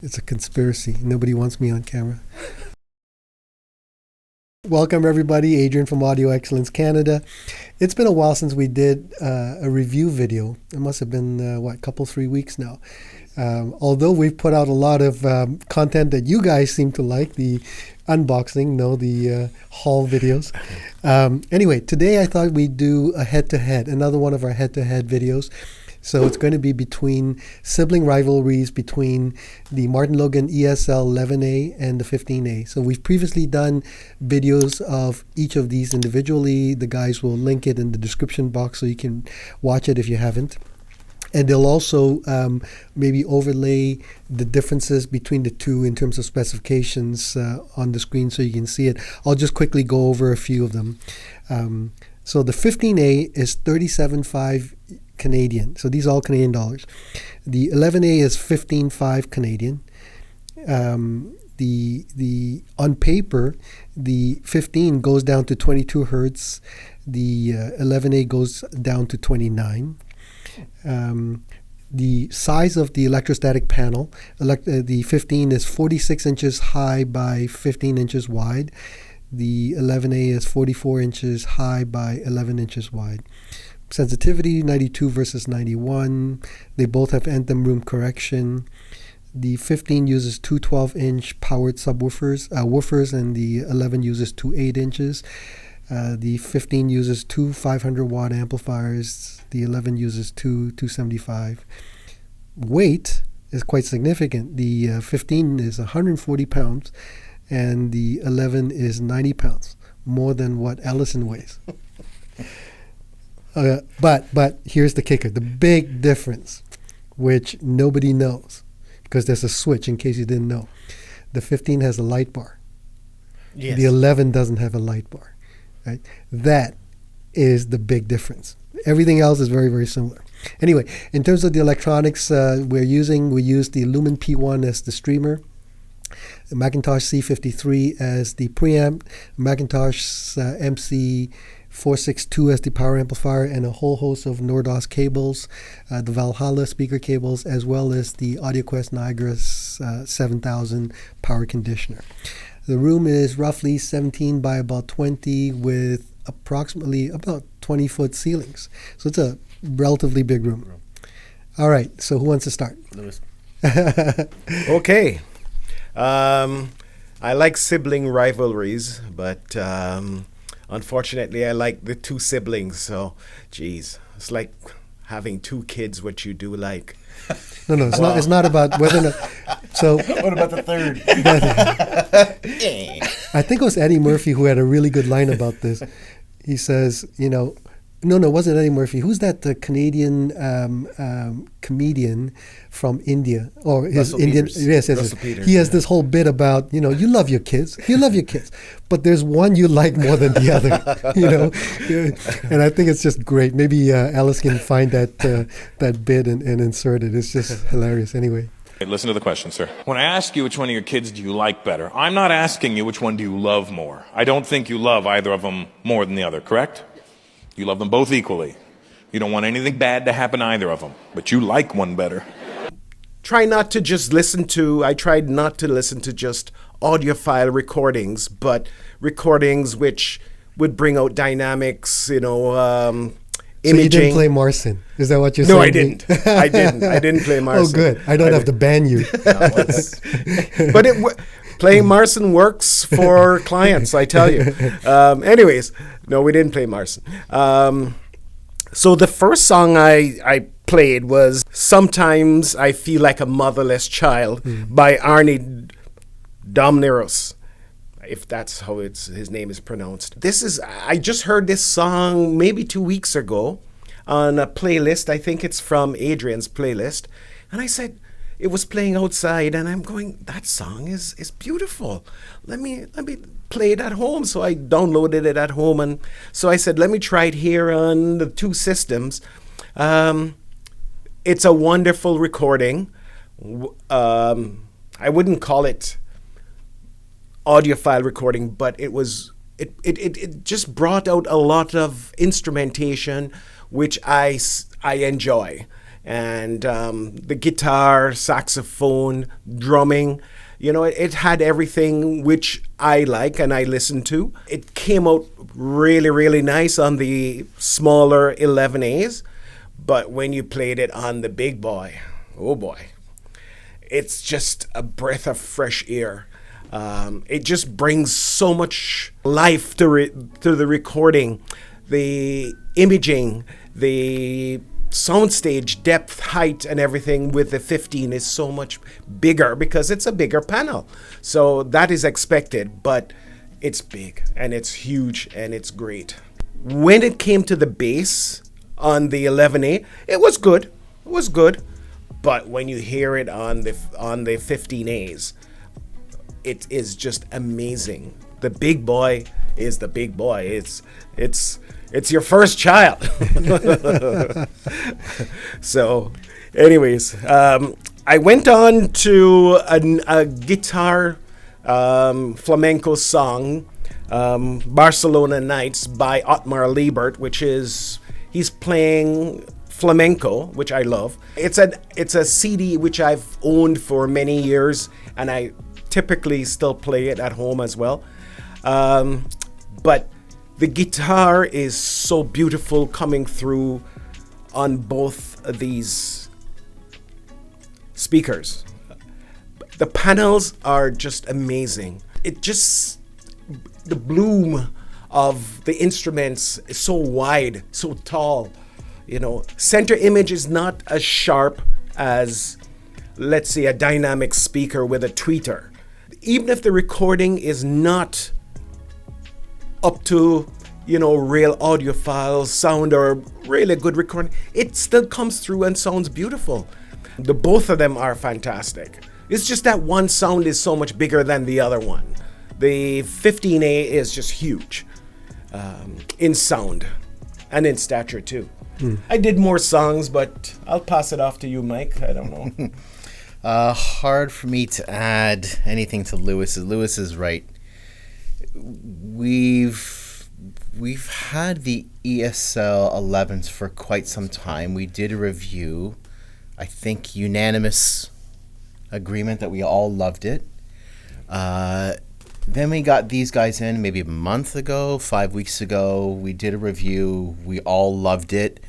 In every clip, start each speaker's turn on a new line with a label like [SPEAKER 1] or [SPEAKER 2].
[SPEAKER 1] It's a conspiracy. Nobody wants me on camera. Welcome, everybody. Adrian from Audio Excellence Canada. It's been a while since we did a review video. It must have been, a 3 weeks now. Although we've put out a lot of content that you guys seem to like, the unboxing, the haul videos. Anyway, today I thought we'd do a head-to-head, another one of our head-to-head videos. So it's going to be between sibling rivalries between the Martin Logan ESL 11A and the 15A. So we've previously done videos of each of these individually. The guys will link it in the description box so you can watch it if you haven't. And they'll also maybe overlay the differences between the two in terms of specifications on the screen so you can see it. I'll just quickly go over a few of them. So the 15A is 37.5 Canadian. So these are all Canadian dollars. The 11A is 15.5 Canadian. The on paper, the 15 goes down to 22 hertz. The 11A goes down to 29. The size of the electrostatic panel, the 15 is 46 inches high by 15 inches wide. The 11A is 44 inches high by 11 inches wide. Sensitivity, 92 versus 91. They both have anthem room correction. The 15 uses two 12-inch powered subwoofers, woofers, and the 11 uses two 8-inches. The 15 uses two 500-watt amplifiers. The 11 uses two 275. Weight is quite significant. The 15 is 140 pounds, and the 11 is 90 pounds, more than what Ellison weighs. But here's the kicker, the big difference, which nobody knows, because there's a switch in case you didn't know. The 15 has a light bar. Yes. The 11 doesn't have a light bar. Right? That is the big difference. Everything else is very, very similar. Anyway, in terms of the electronics we use the Lumen P1 as the streamer, the Macintosh C53 as the preamp, Macintosh MC 462 as the power amplifier, and a whole host of Nordos cables, the Valhalla speaker cables, as well as the AudioQuest Niagara 7000 power conditioner. The room is roughly 17 by about 20 with approximately about 20-foot ceilings. So it's a relatively big room. All right, so who wants to start?
[SPEAKER 2] Lewis. Okay. I like sibling rivalries, but unfortunately I like the two siblings. So, geez, it's like having two kids, which you do like.
[SPEAKER 1] No, it's not. It's not about whether or not. So
[SPEAKER 2] what about the third?
[SPEAKER 1] I think it was Eddie Murphy who had a really good line about this. He says, no, it wasn't Eddie Murphy. Who's that Canadian comedian from India? Or his
[SPEAKER 2] Russell
[SPEAKER 1] Indian?
[SPEAKER 2] Peters.
[SPEAKER 1] Yes. He has this whole bit about, you love your kids, but there's one you like more than the other, And I think it's just great. Maybe Alice can find that bit and insert it. It's just hilarious. Anyway.
[SPEAKER 3] Listen to the question, sir. When I ask you which one of your kids do you like better, I'm not asking you which one do you love more. I don't think you love either of them more than the other, correct? You love them both equally. You don't want anything bad to happen to either of them, but you like one better.
[SPEAKER 2] I tried not to listen to just audiophile recordings, but recordings which would bring out dynamics, imaging.
[SPEAKER 1] So you didn't play Marson? Is that what you're saying?
[SPEAKER 2] No, I didn't. I didn't play Marson.
[SPEAKER 1] Oh, good. I don't have to ban you.
[SPEAKER 2] But playing Marson works for clients, I tell you. Anyways, no, we didn't play Marson. So the first song I played was Sometimes I Feel Like a Motherless Child by Arnie Domneros, if that's how his name is pronounced. I just heard this song maybe 2 weeks ago on a playlist. I think it's from Adrian's playlist. And I said, it was playing outside, and I'm going, that song is beautiful. Let me play it at home. So I downloaded it at home, and so I said, let me try it here on the two systems. It's a wonderful recording. I wouldn't call it audiophile recording, but it just brought out a lot of instrumentation, which I enjoy. and the guitar, saxophone, drumming. You know, it had everything which I like and I listen to. It came out really, really nice on the smaller 11As, but when you played it on the big boy, oh boy, it's just a breath of fresh air. It just brings so much life to the recording, the imaging, the soundstage depth, height, and everything with the 15 is so much bigger because it's a bigger panel. So that is expected, but it's big and it's huge and it's great. When it came to the bass on the 11A, it was good. It was good. But when you hear it on the 15As, it is just amazing. The big boy is the big boy. It's your first child. So, anyways, I went on to a guitar flamenco song, Barcelona Nights by Otmar Liebert, which is, he's playing flamenco, which I love. It's a CD which I've owned for many years, and I typically still play it at home as well. But the guitar is so beautiful coming through on both of these speakers. The panels are just amazing. The bloom of the instruments is so wide, so tall. You know, center image is not as sharp as, let's say, a dynamic speaker with a tweeter. Even if the recording is not up to, you know, real audiophile sound or really good recording, it still comes through and sounds beautiful. The both of them are fantastic. It's just that one sound is so much bigger than the other one. The 15A is just huge in sound and in stature too. I did more songs, but I'll pass it off to you, Mike. I don't know.
[SPEAKER 4] Hard for me to add anything to Lewis. Lewis is right. We've had the ESL 11s for quite some time. We did a review. I think unanimous agreement that we all loved it. Then we got these guys in maybe a month ago, 5 weeks ago. We did a review. We all loved it.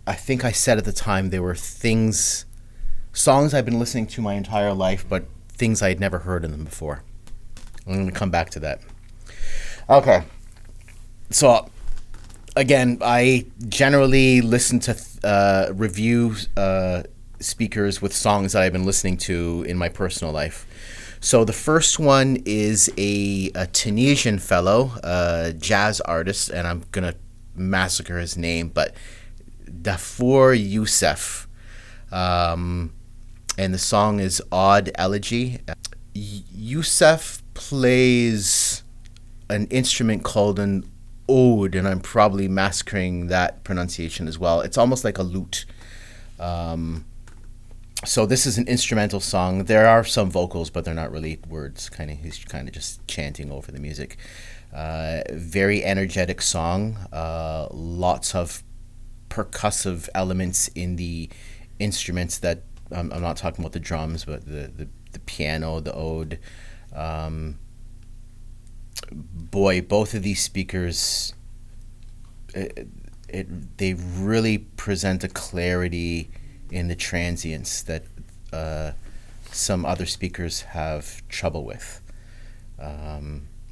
[SPEAKER 4] I think I said at the time there were songs I've been listening to my entire life, but things I had never heard in them before. I'm going to come back to that. Okay. So, again, I generally listen to review speakers with songs that I've been listening to in my personal life. So the first one is a Tunisian fellow, jazz artist, and I'm going to massacre his name, but Dhafer Youssef. And the song is Odd Elegy. Youssef plays an instrument called an oud, and I'm probably massacring that pronunciation as well. It's almost like a lute. So this is an instrumental song. There are some vocals, but they're not really words. He's kind of just chanting over the music. Very energetic song. Lots of percussive elements in the instruments that I'm not talking about the drums, but the piano, the oud. Boy, both of these speakers, they really present a clarity in the transients that some other speakers have trouble with.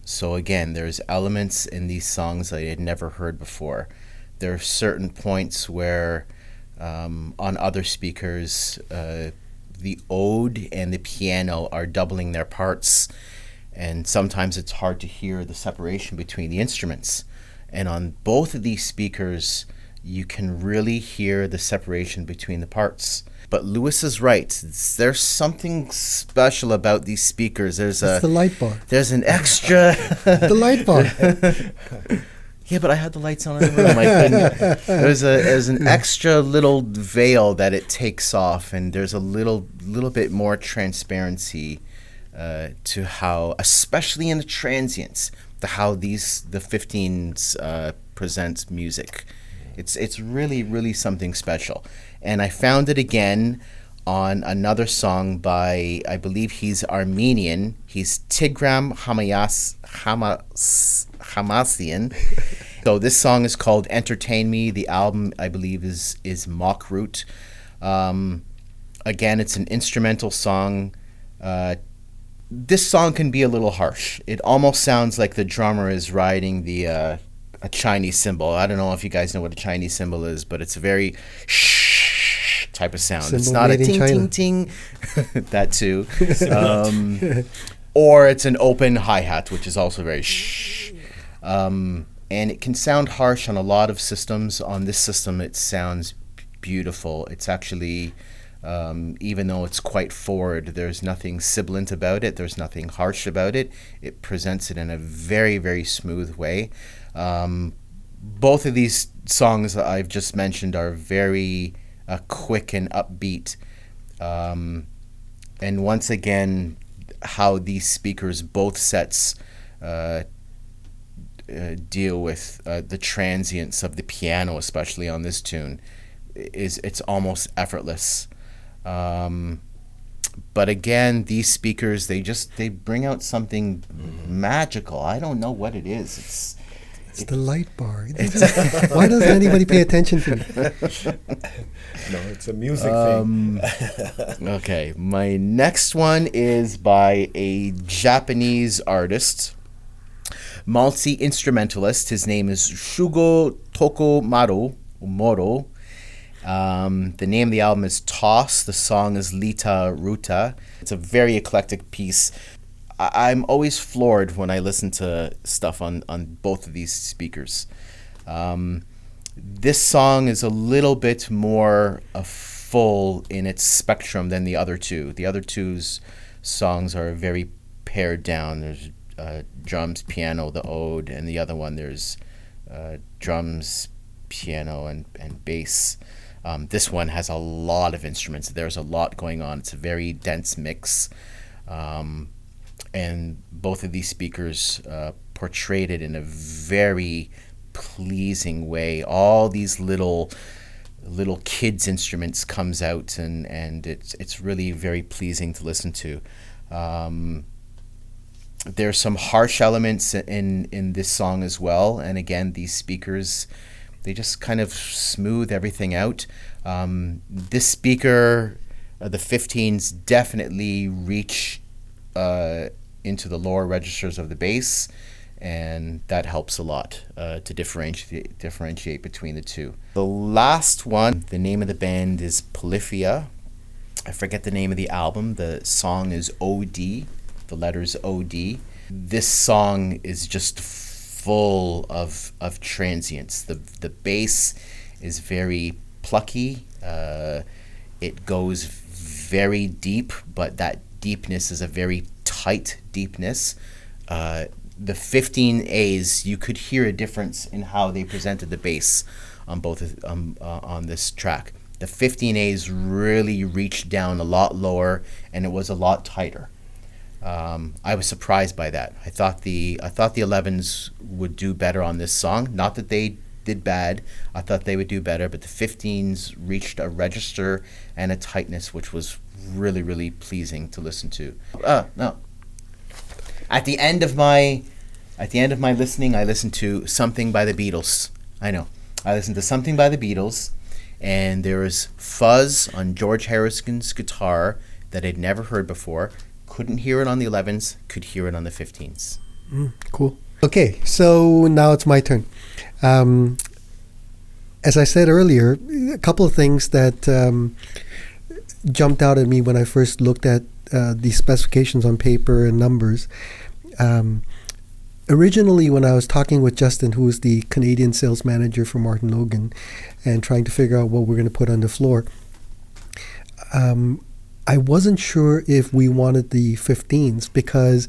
[SPEAKER 4] So again, there's elements in these songs I had never heard before. There are certain points where on other speakers, the oud and the piano are doubling their parts, and sometimes it's hard to hear the separation between the instruments. And on both of these speakers, you can really hear the separation between the parts. But Lewis is right. There's something special about these speakers. It's
[SPEAKER 1] the light bar.
[SPEAKER 4] There's an extra...
[SPEAKER 1] The light bar.
[SPEAKER 4] Yeah, but I had the lights on in the room. I couldn't. There's an extra little veil that it takes off, and there's a little bit more transparency to how, especially in the transients, the 15s presents music. It's really, really something special. And I found it again on another song by, I believe he's Armenian. He's Tigram Hamasyan. So this song is called Entertain Me. The album, I believe, is Mockroot. Again, it's an instrumental song. This song can be a little harsh. It almost sounds like the drummer is riding a Chinese cymbal. I don't know if you guys know what a Chinese cymbal is, but it's a very shh type of sound.
[SPEAKER 1] Cymbal
[SPEAKER 4] it's not a ting, ting, ting. That too. Or it's an open hi-hat, which is also very shh. And it can sound harsh on a lot of systems. On this system, it sounds beautiful. It's actually, even though it's quite forward, there's nothing sibilant about it. There's nothing harsh about it. It presents it in a very, very smooth way. Both of these songs that I've just mentioned are very quick and upbeat. And once again, how these speakers, both sets, deal with the transience of the piano, especially on this tune, it's almost effortless. But again, these speakers, they bring out something magical. I don't know what it is.
[SPEAKER 1] It's the light bar. Why doesn't anybody pay attention to it?
[SPEAKER 2] No, it's a music thing.
[SPEAKER 4] Okay, my next one is by a Japanese artist, multi-instrumentalist. His name is Shogu Tokumaru. The name of the album is Toss. The song is Lita Ruta. It's a very eclectic piece. I'm always floored when I listen to stuff on both of these speakers. This song is a little bit more full in its spectrum than the other two. The other two's songs are very pared down. There's drums, piano, the ode, and the other one there's drums, piano, and bass. This one has a lot of instruments. There's a lot going on. It's a very dense mix. And both of these speakers portrayed it in a very pleasing way. All these little kids' instruments comes out, and it's really very pleasing to listen to. There's some harsh elements in this song as well, and again, these speakers, they just kind of smooth everything out. This speaker, the 15s, definitely reach into the lower registers of the bass, and that helps a lot to differentiate between the two. The last one, the name of the band is Polyphia. I forget the name of the album. The song is OD, the letters OD. This song is just full of transience. The bass is very plucky. It goes very deep, but that deepness is a very tight deepness. The 15 A's, you could hear a difference in how they presented the bass on both on this track. The 15 A's really reached down a lot lower, and it was a lot tighter. I was surprised by that. I thought the 11s would do better on this song. Not that they did bad. I thought they would do better, but the 15s reached a register and a tightness which was really, really pleasing to listen to. No. At the end of my listening, I listened to Something by the Beatles. I know. I listened to Something by the Beatles, and there was fuzz on George Harrison's guitar that I'd never heard before. Couldn't hear it on the 11s, could hear it on the 15s.
[SPEAKER 1] Cool. Okay, so now it's my turn. As I said earlier, a couple of things that jumped out at me when I first looked at these specifications on paper and numbers. Originally, when I was talking with Justin, who is the Canadian sales manager for Martin Logan, and trying to figure out what we're going to put on the floor, I wasn't sure if we wanted the 15s because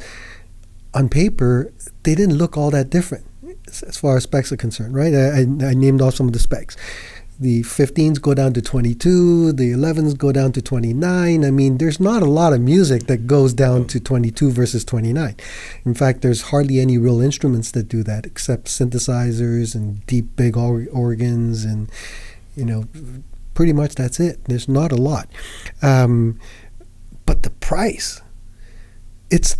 [SPEAKER 1] on paper, they didn't look all that different as far as specs are concerned, right? I named off some of the specs. The 15s go down to 22, the 11s go down to 29. I mean, there's not a lot of music that goes down to 22 versus 29. In fact, there's hardly any real instruments that do that except synthesizers and deep, big organs and, pretty much that's it. There's not a lot. But the price, it's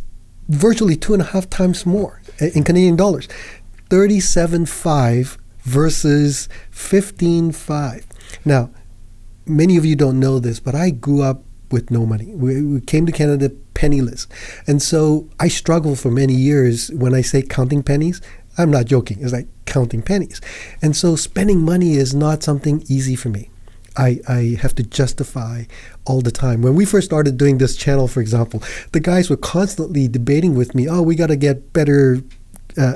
[SPEAKER 1] virtually 2.5 times more in Canadian dollars. 37.5 versus 15.5. Now, many of you don't know this, but I grew up with no money. We came to Canada penniless. And so I struggled for many years. When I say counting pennies, I'm not joking. It's like counting pennies. And so spending money is not something easy for me. I have to justify all the time. When we first started doing this channel, for example, the guys were constantly debating with me, oh, we got to get better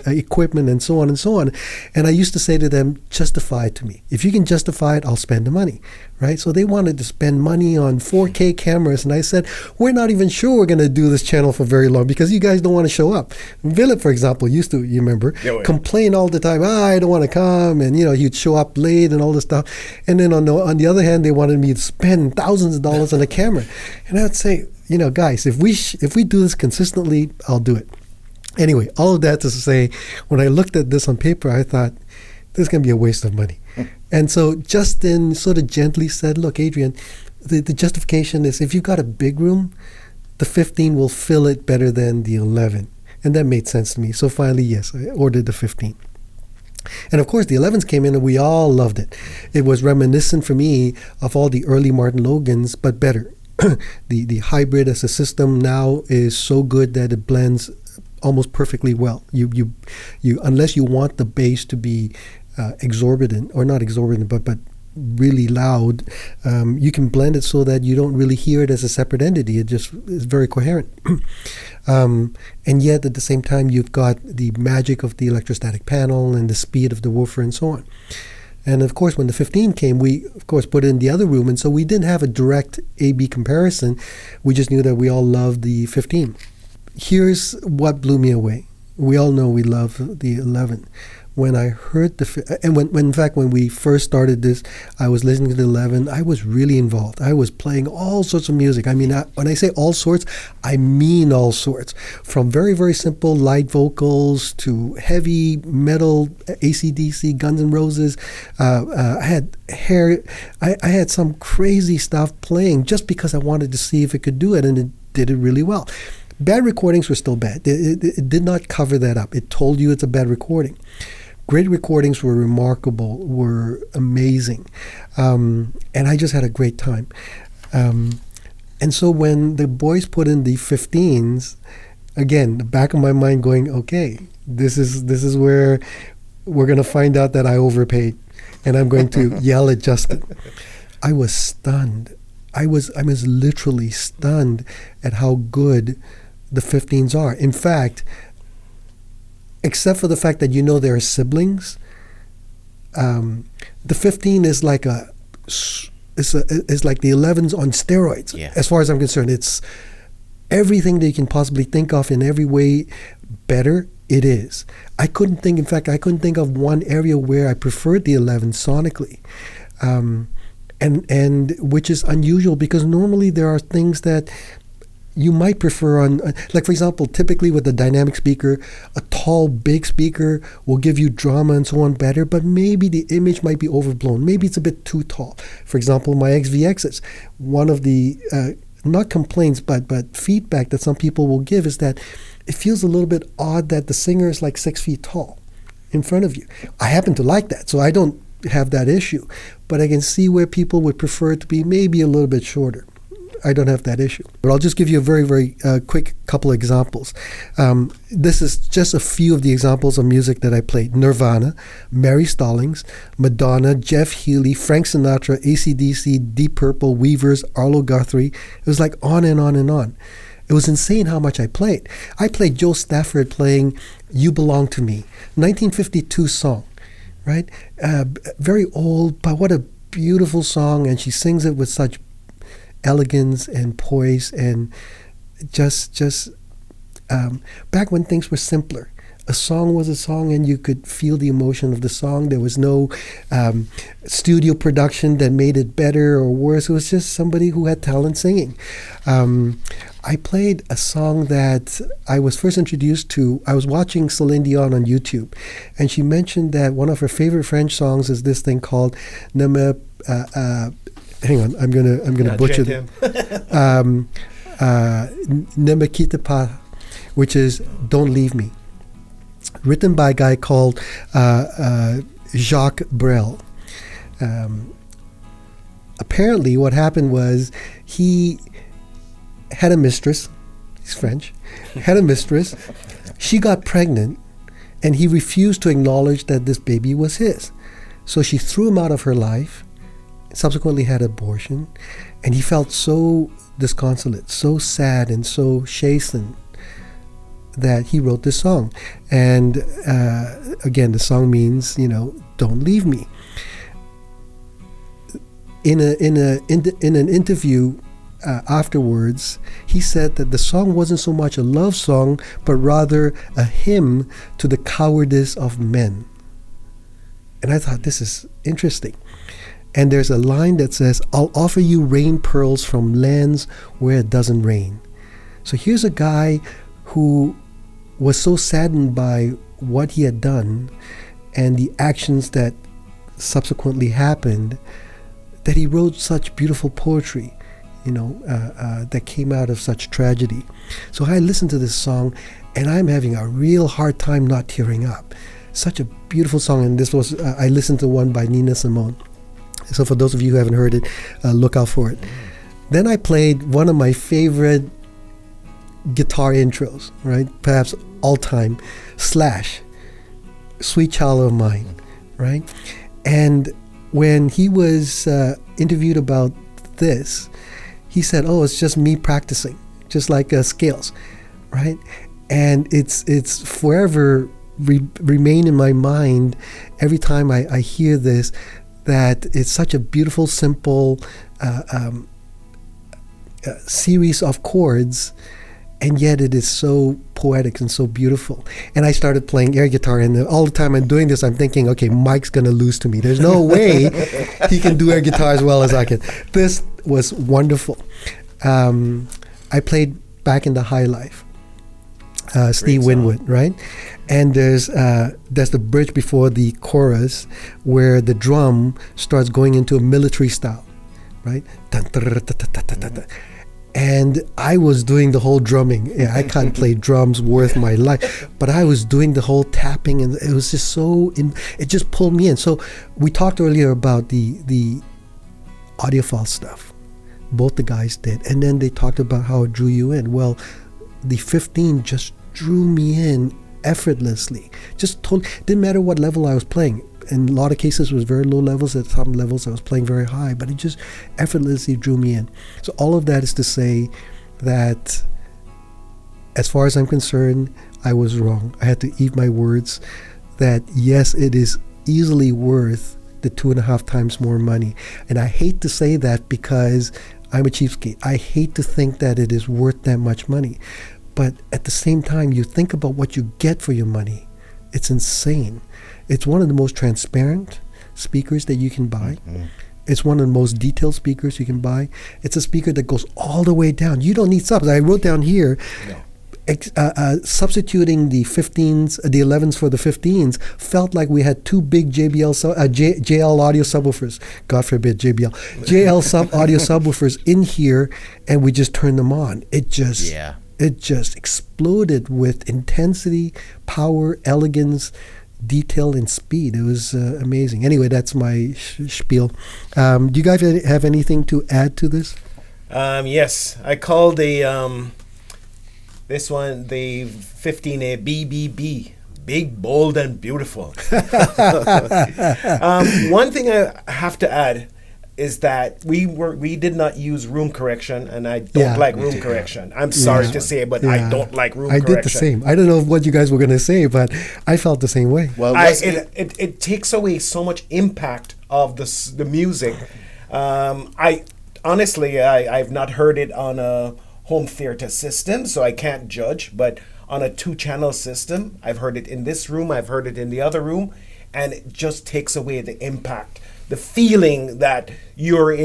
[SPEAKER 1] equipment and so on and so on. And I used to say to them, justify it to me. If you can justify it, I'll spend the money, right? So they wanted to spend money on 4K cameras. And I said, we're not even sure we're going to do this channel for very long because you guys don't want to show up. Philip, for example, used to, you remember, complain all the time, I don't want to come. And, he'd show up late and all this stuff. And then on the other hand, they wanted me to spend thousands of dollars on a camera. And I'd say, guys, if we do this consistently, I'll do it. Anyway, all of that to say, when I looked at this on paper, I thought, this is going to be a waste of money. And so Justin sort of gently said, look, Adrian, the justification is if you've got a big room, the 15 will fill it better than the 11. And that made sense to me. So finally, yes, I ordered the 15. And of course, the 11s came in and we all loved it. It was reminiscent for me of all the early Martin Logans, but better. The hybrid as a system now is so good that it blends almost perfectly well. You unless you want the bass to be exorbitant, or not exorbitant, but really loud, you can blend it so that you don't really hear it as a separate entity. It just is very coherent. And yet at the same time, you've got the magic of the electrostatic panel and the speed of the woofer and so on. And of course, when the 15 came, we of course put it in the other room, and so we didn't have a direct A/B comparison. We just knew that we all loved the 15. Here's what blew me away. We all know we love the 11. When I heard when we first started this, I was listening to the 11. I was really involved. I was playing all sorts of music. I mean, when I say all sorts, I mean all sorts. From very, very simple light vocals to heavy metal, AC/DC, Guns N' Roses. I had some crazy stuff playing just because I wanted to see if it could do it, and it did it really well. Bad recordings were still bad. It did not cover that up. It told you it's a bad recording. Great recordings were remarkable, were amazing. And I just had a great time. And so when the boys put in the 15s, again, the back of my mind going, okay, this is where we're going to find out that I overpaid. And I'm going to yell at Justin. I was stunned. I was literally stunned at how good the 15s are. In fact, except for the fact that there are siblings, the 15 is like it's like the 11s on steroids.
[SPEAKER 4] Yeah.
[SPEAKER 1] As far as I'm concerned, it's everything that you can possibly think of in every way better. It is. I couldn't think of one area where I preferred the 11 sonically. And which is unusual because normally there are things that you might prefer on, like for example, typically with a dynamic speaker, a tall, big speaker will give you drama and so on better, but maybe the image might be overblown. Maybe it's a bit too tall. For example, my XVXs, one of the, not complaints, but feedback that some people will give is that it feels a little bit odd that the singer is like 6 feet tall in front of you. I happen to like that, so I don't have that issue, but I can see where people would prefer it to be maybe a little bit shorter. I don't have that issue. But I'll just give you a very, very quick couple of examples. This is just a few of the examples of music that I played. Nirvana, Mary Stallings, Madonna, Jeff Healey, Frank Sinatra, AC/DC, Deep Purple, Weavers, Arlo Guthrie. It was like on and on and on. It was insane how much I played. I played Joe Stafford playing You Belong to Me, 1952 song. Right? Very old, but what a beautiful song. And she sings it with such elegance and poise and just back when things were simpler. a song was a song and you could feel the emotion of the song. There was no studio production that made it better or worse. It was just somebody who had talent singing. I played a song that I was first introduced to. I was watching Celine Dion on YouTube, and she mentioned that one of her favorite French songs is this thing called Ne me, hang on, I'm gonna butcher it. Ne me quitte pas, which is Don't Leave Me, written by a guy called Jacques Brel. Apparently what happened was he had a mistress, he's French, had a mistress, she got pregnant, and he refused to acknowledge that this baby was his. So she threw him out of her life, subsequently had abortion, and he felt so disconsolate, so sad, and so chastened that he wrote this song. And again, the song means, don't leave me. In an interview afterwards, he said that the song wasn't so much a love song, but rather a hymn to the cowardice of men. And I thought, this is interesting. And there's a line that says, I'll offer you rain pearls from lands where it doesn't rain. So here's a guy who was so saddened by what he had done and the actions that subsequently happened, that he wrote such beautiful poetry, that came out of such tragedy. So I listened to this song, and I'm having a real hard time not tearing up. Such a beautiful song, and this was, I listened to one by Nina Simone. So for those of you who haven't heard it, look out for it. Then I played one of my favorite guitar intros, right? Perhaps all time, Slash, Sweet Child of Mine, right? And when he was interviewed about this, he said, "Oh, it's just me practicing, just like scales, right?" And it's forever remain in my mind every time I hear this, that it's such a beautiful, simple series of chords, and yet it is so poetic and so beautiful. And I started playing air guitar, and all the time I'm doing this, I'm thinking, okay, Mike's gonna lose to me. There's no way he can do air guitar as well as I can. This was wonderful. I played Back in the High Life, Steve Winwood, right? And there's the bridge before the chorus where the drum starts going into a military style, right? And I was doing the whole drumming. Yeah, I can't play drums worth my life, but I was doing the whole tapping, and it was just it just pulled me in. So we talked earlier about the audiophile stuff. Both the guys did, and then they talked about how it drew you in. Well, the 15 just drew me in effortlessly. Didn't matter what level I was playing. In a lot of cases, it was very low levels. At some levels, I was playing very high, but it just effortlessly drew me in. So all of that is to say that, as far as I'm concerned, I was wrong. I had to eat my words that, yes, it is easily worth the 2.5 times more money. And I hate to say that because I'm a cheapskate. I hate to think that it is worth that much money. But at the same time, you think about what you get for your money. It's insane. It's one of the most transparent speakers that you can buy. Mm-hmm. It's one of the most detailed speakers you can buy. It's a speaker that goes all the way down. You don't need subs. I wrote down here, substituting the 15s, the 11s for the 15s, felt like we had two big JL audio subwoofers. God forbid JBL. JL audio subwoofers in here, and we just turned them on. It just exploded with intensity, power, elegance, detail, and speed. It was amazing. Anyway, that's my spiel. Do you guys have anything to add to this?
[SPEAKER 2] Yes, I called this one the 15A BBB. Big, bold, and beautiful. One thing I have to add is that we did not use room correction, and I don't like room correction. I'm sorry to say, but I don't like room correction.
[SPEAKER 1] I did the same. I don't know what you guys were going to say, but I felt the same way.
[SPEAKER 2] Well, it takes away so much impact of the music. I've not heard it on a home theater system, so I can't judge. But on a 2-channel system. I've heard it in this room, I've heard it in the other room, and it just takes away the impact, the feeling that you're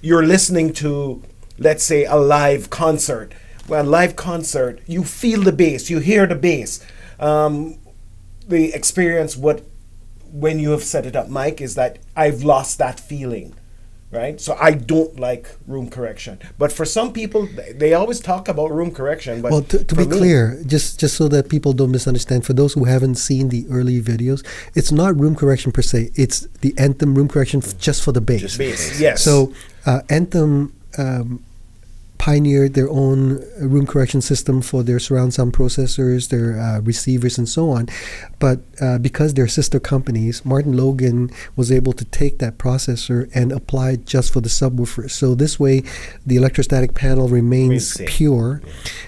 [SPEAKER 2] listening to, let's say, a live concert. Well, live concert, you feel the bass, you hear the bass. The experience when you have set it up, Mike, is that I've lost that feeling, right? So I don't like room correction. But for some people, they always talk about room correction. But
[SPEAKER 1] well, to be clear, just so that people don't misunderstand, for those who haven't seen the early videos, it's not room correction per se. It's the Anthem room correction just for the bass.
[SPEAKER 2] Just bass, yes.
[SPEAKER 1] So Anthem pioneered their own room correction system for their surround sound processors, their receivers, and so on. But because they're sister companies, Martin Logan was able to take that processor and apply it just for the subwoofers. So this way, the electrostatic panel remains pure,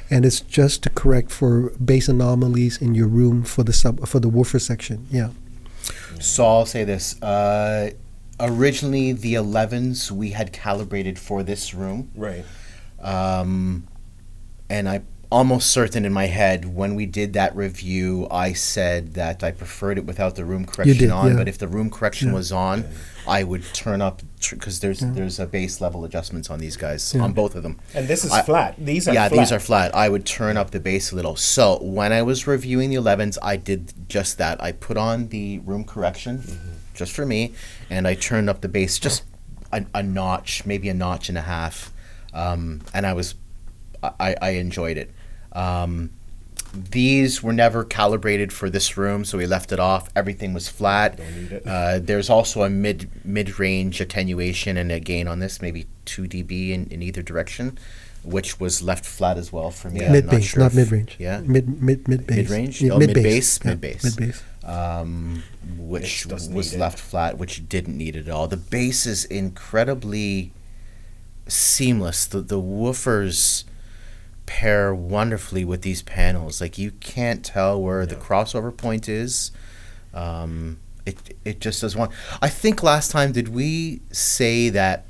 [SPEAKER 1] and it's just to correct for bass anomalies in your room for the woofer section. Yeah.
[SPEAKER 4] So I'll say this. Originally, the 11s we had calibrated for this room.
[SPEAKER 2] Right.
[SPEAKER 4] And I'm almost certain in my head when we did that review, I said that I preferred it without the room correction on. Yeah. But if the room correction was on, I would turn up because there's a bass level adjustments on these guys on both of them.
[SPEAKER 2] And this is flat. These are flat.
[SPEAKER 4] These are flat. I would turn up the bass a little. So when I was reviewing the 11s, I did just that. I put on the room correction just for me, and I turned up the bass just a notch, maybe a notch and a half. And I enjoyed it. These were never calibrated for this room, so we left it off. Everything was flat.
[SPEAKER 2] Don't need it.
[SPEAKER 4] There's also a mid-range attenuation and a gain on this, maybe 2 dB in either direction, which was left flat as well for me.
[SPEAKER 1] Yeah. Mid-bass, not mid-range.
[SPEAKER 4] Yeah.
[SPEAKER 1] Mid-bass.
[SPEAKER 4] Mid-range?
[SPEAKER 1] Yeah,
[SPEAKER 4] Oh, mid-bass?
[SPEAKER 1] Yeah,
[SPEAKER 4] Mid-bass.
[SPEAKER 1] Mid-bass.
[SPEAKER 4] Which was left flat, which didn't need it at all. The bass is incredibly seamless. The woofers pair wonderfully with these panels. Like, you can't tell where the crossover point is. It just does one. I think last time, did we say that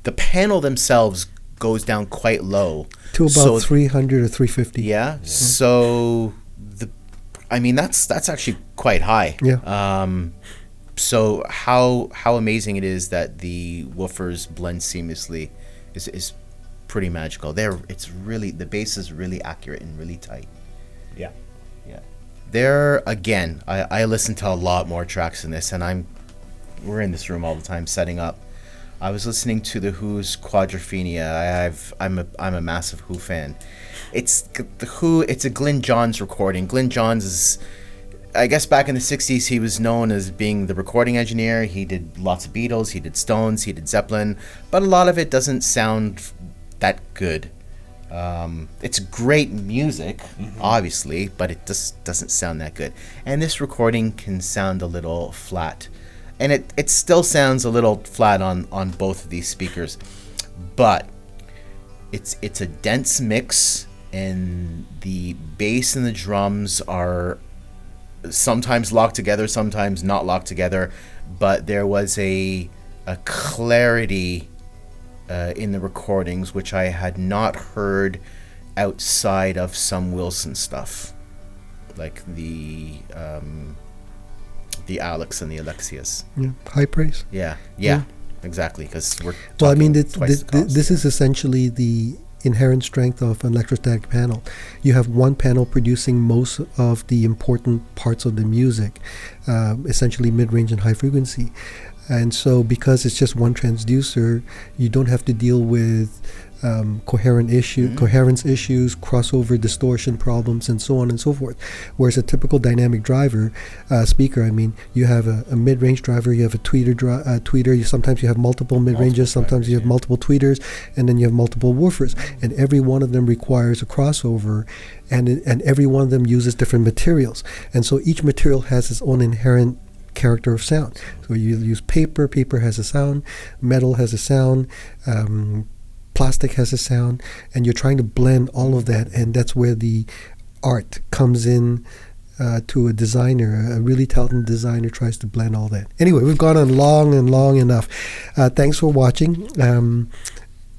[SPEAKER 4] the panel themselves goes down quite low
[SPEAKER 1] to about 300 or 350?
[SPEAKER 4] Yeah. So that's actually quite high.
[SPEAKER 1] Yeah.
[SPEAKER 4] So how amazing it is that the woofers blend seamlessly is pretty magical. The bass is really accurate and really tight.
[SPEAKER 2] Yeah.
[SPEAKER 4] Again, I listen to a lot more tracks than this, and we're in this room all the time setting up. I was listening to the Who's Quadrophenia. I'm a massive Who fan. It's the Who. It's a Glyn Johns recording. Glyn Johns is, I guess back in the 60s, he was known as being the recording engineer. He did lots of Beatles, he did Stones, he did Zeppelin, but a lot of it doesn't sound that good. It's great music, obviously, but it just doesn't sound that good. And this recording can sound a little flat. And it still sounds a little flat on both of these speakers. But it's a dense mix, and the bass and the drums are sometimes locked together, sometimes not locked together, but there was a clarity in the recordings which I had not heard outside of some Wilson stuff, like the Alex and the Alexias.
[SPEAKER 1] Yeah, high praise.
[SPEAKER 4] Yeah, exactly. Because we're
[SPEAKER 1] this is essentially the inherent strength of an electrostatic panel. You have one panel producing most of the important parts of the music, essentially mid-range and high frequency. And so because it's just one transducer, you don't have to deal with coherence issues, crossover distortion problems, and so on and so forth. Whereas a typical dynamic driver speaker, you have a mid-range driver, you have a tweeter, sometimes you have multiple mid-ranges, sometimes you have multiple tweeters, and then you have multiple woofers. And every one of them requires a crossover, and every one of them uses different materials. And so each material has its own inherent character of sound. So you use paper has a sound, metal has a sound, plastic has a sound, and you're trying to blend all of that, and that's where the art comes in to a designer. A really talented designer tries to blend all that. Anyway, we've gone on long enough. Thanks for watching.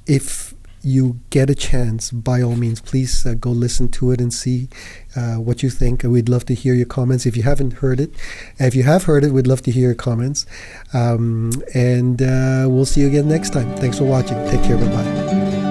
[SPEAKER 1] If you get a chance, by all means, please go listen to it and see what you think. We'd love to hear your comments if you haven't heard it. If you have heard it, we'd love to hear your comments. And we'll see you again next time. Thanks for watching. Take care. Bye-bye.